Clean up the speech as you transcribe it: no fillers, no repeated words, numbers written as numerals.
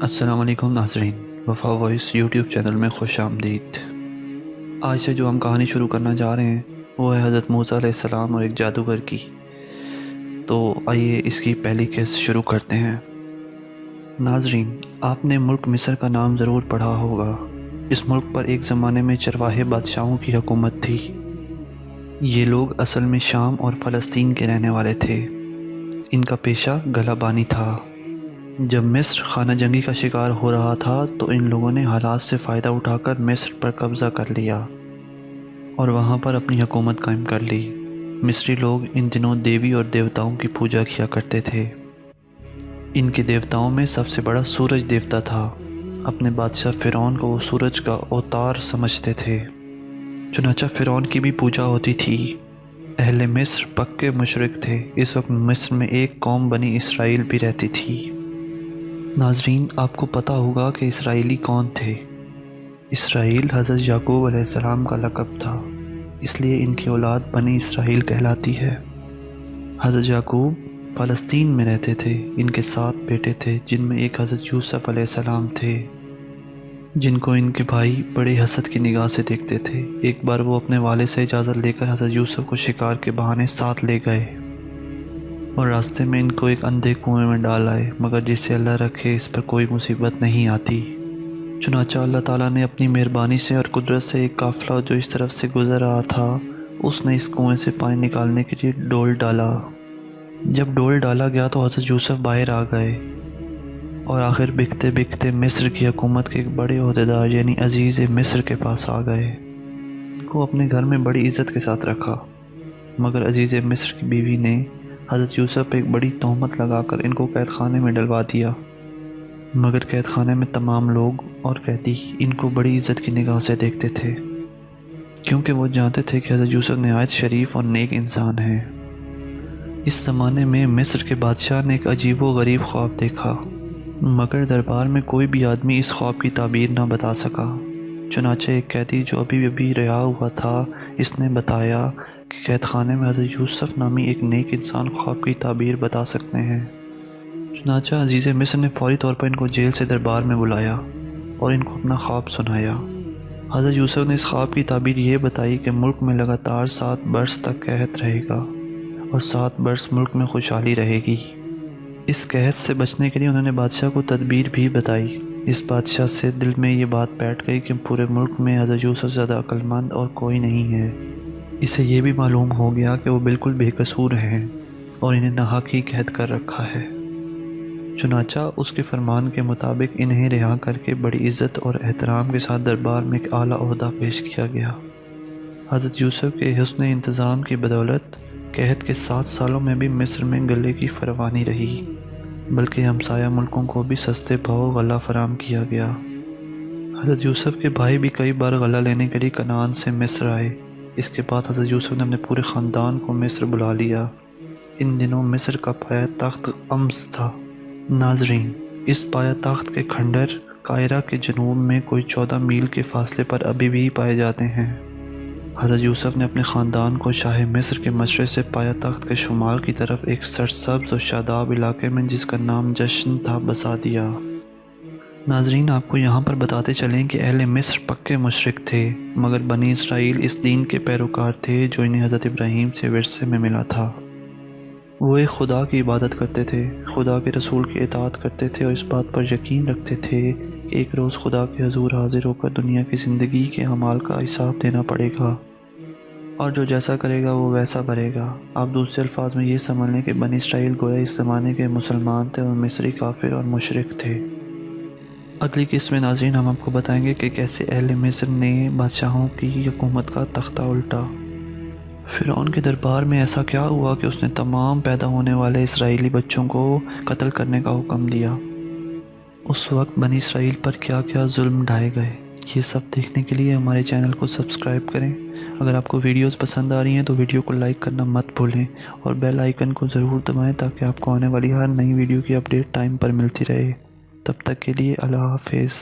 السلام علیکم ناظرین، وفا وائس یوٹیوب چینل میں خوش آمدید۔ آج سے جو ہم کہانی شروع کرنا جا رہے ہیں وہ ہے حضرت موسیٰ علیہ السلام اور ایک جادوگر کی۔ تو آئیے اس کی پہلی قسط شروع کرتے ہیں۔ ناظرین، آپ نے ملک مصر کا نام ضرور پڑھا ہوگا۔ اس ملک پر ایک زمانے میں چرواہے بادشاہوں کی حکومت تھی۔ یہ لوگ اصل میں شام اور فلسطین کے رہنے والے تھے۔ ان کا پیشہ گلہ بانی تھا۔ جب مصر خانہ جنگی کا شکار ہو رہا تھا تو ان لوگوں نے حالات سے فائدہ اٹھا کر مصر پر قبضہ کر لیا اور وہاں پر اپنی حکومت قائم کر لی۔ مصری لوگ ان دنوں دیوی اور دیوتاؤں کی پوجا کیا کرتے تھے۔ ان کے دیوتاؤں میں سب سے بڑا سورج دیوتا تھا۔ اپنے بادشاہ فرعون کو وہ سورج کا اوتار سمجھتے تھے، چنانچہ فرعون کی بھی پوجا ہوتی تھی۔ اہل مصر پکے مشرک تھے۔ اس وقت مصر میں ایک قوم بنی اسرائیل بھی رہتی تھی۔ ناظرین، آپ کو پتہ ہوگا کہ اسرائیلی کون تھے۔ اسرائیل حضرت یعقوب علیہ السلام کا لقب تھا، اس لیے ان کی اولاد بنی اسرائیل کہلاتی ہے۔ حضرت یعقوب فلسطین میں رہتے تھے۔ ان کے 7 بیٹے تھے، جن میں ایک حضرت یوسف علیہ السلام تھے، جن کو ان کے بھائی بڑے حسد کی نگاہ سے دیکھتے تھے۔ ایک بار وہ اپنے والد سے اجازت لے کر حضرت یوسف کو شکار کے بہانے ساتھ لے گئے اور راستے میں ان کو ایک اندھے کنویں میں ڈال آئے، مگر جسے اللہ رکھے اس پر کوئی مصیبت نہیں آتی۔ چنانچہ اللہ تعالیٰ نے اپنی مہربانی سے اور قدرت سے ایک قافلہ جو اس طرف سے گزر رہا تھا، اس نے اس کنویں سے پانی نکالنے کے لیے ڈول ڈالا۔ جب ڈول ڈالا گیا تو حضرت یوسف باہر آ گئے اور آخر بکتے بکتے مصر کی حکومت کے ایک بڑے عہدیدار یعنی عزیز مصر کے پاس آ گئے۔ ان کو اپنے گھر میں بڑی عزت کے ساتھ رکھا، مگر عزیز مصر کی بیوی نے حضرت یوسف پہ ایک بڑی تہمت لگا کر ان کو قید خانے میں ڈلوا دیا۔ مگر قید خانے میں تمام لوگ اور قیدی ان کو بڑی عزت کی نگاہ سے دیکھتے تھے، کیونکہ وہ جانتے تھے کہ حضرت یوسف نہایت شریف اور نیک انسان ہیں۔ اس زمانے میں مصر کے بادشاہ نے ایک عجیب و غریب خواب دیکھا، مگر دربار میں کوئی بھی آدمی اس خواب کی تعبیر نہ بتا سکا۔ چنانچہ ایک قیدی جو ابھی رہا ہوا تھا، اس نے بتایا کہ قید خانے میں حضرت یوسف نامی ایک نیک انسان خواب کی تعبیر بتا سکتے ہیں۔ چنانچہ عزیز مصر نے فوری طور پر ان کو جیل سے دربار میں بلایا اور ان کو اپنا خواب سنایا۔ حضرت یوسف نے اس خواب کی تعبیر یہ بتائی کہ ملک میں لگاتار 7 برس تک قحط رہے گا اور 7 برس ملک میں خوشحالی رہے گی۔ اس قحط سے بچنے کے لیے انہوں نے بادشاہ کو تدبیر بھی بتائی۔ اس بادشاہ سے دل میں یہ بات بیٹھ گئی کہ پورے ملک میں حضرت یوسف سے زیادہ عقل مند اور کوئی نہیں ہے۔ اسے یہ بھی معلوم ہو گیا کہ وہ بالکل بے قصور ہیں اور انہیں ناحق ہی قید کر رکھا ہے۔ چنانچہ اس کے فرمان کے مطابق انہیں رہا کر کے بڑی عزت اور احترام کے ساتھ دربار میں ایک اعلیٰ عہدہ پیش کیا گیا۔ حضرت یوسف کے حسن انتظام کی بدولت قحط کے 7 سالوں میں بھی مصر میں غلے کی فراوانی رہی، بلکہ ہمسایہ ملکوں کو بھی سستے بھاؤ غلہ فراہم کیا گیا۔ حضرت یوسف کے بھائی بھی کئی بار غلہ لینے کے لیے کنعان سے مصر آئے۔ اس کے بعد حضرت یوسف نے اپنے پورے خاندان کو مصر بلا لیا۔ ان دنوں مصر کا پایہ تخت امس تھا۔ ناظرین، اس پایہ تخت کے کھنڈر قاہرہ کے جنوب میں کوئی 14 میل کے فاصلے پر ابھی بھی پائے جاتے ہیں۔ حضرت یوسف نے اپنے خاندان کو شاہ مصر کے مشرق سے پایہ تخت کے شمال کی طرف ایک سرسبز و شاداب علاقے میں جس کا نام جشن تھا بسا دیا۔ ناظرین، آپ کو یہاں پر بتاتے چلیں کہ اہل مصر پکے مشرک تھے، مگر بنی اسرائیل اس دین کے پیروکار تھے جو انہیں حضرت ابراہیم سے ورثے میں ملا تھا۔ وہ ایک خدا کی عبادت کرتے تھے، خدا کے رسول کی اطاعت کرتے تھے اور اس بات پر یقین رکھتے تھے کہ ایک روز خدا کے حضور حاضر ہو کر دنیا کی زندگی کے اعمال کا حساب دینا پڑے گا، اور جو جیسا کرے گا وہ ویسا بھرے گا۔ آپ دوسرے الفاظ میں یہ سمجھ لیں کہ بنی اسرائیل گویا اس زمانے کے مسلمان تھے اور مصری کافر اور مشرک تھے۔ اگلی قسط میں ناظرین ہم آپ کو بتائیں گے کہ کیسے اہل مصر نے بادشاہوں کی حکومت کا تختہ الٹا۔ فرعون کے دربار میں ایسا کیا ہوا کہ اس نے تمام پیدا ہونے والے اسرائیلی بچوں کو قتل کرنے کا حکم دیا؟ اس وقت بنی اسرائیل پر کیا کیا ظلم ڈھائے گئے؟ یہ سب دیکھنے کے لیے ہمارے چینل کو سبسکرائب کریں۔ اگر آپ کو ویڈیوز پسند آ رہی ہیں تو ویڈیو کو لائک کرنا مت بھولیں اور بیل آئیکن کو ضرور دبائیں تاکہ آپ کو آنے والی ہر نئی ویڈیو کی اپڈیٹ ٹائم پر ملتی رہے۔ تب تک کے لیے اللہ حافظ۔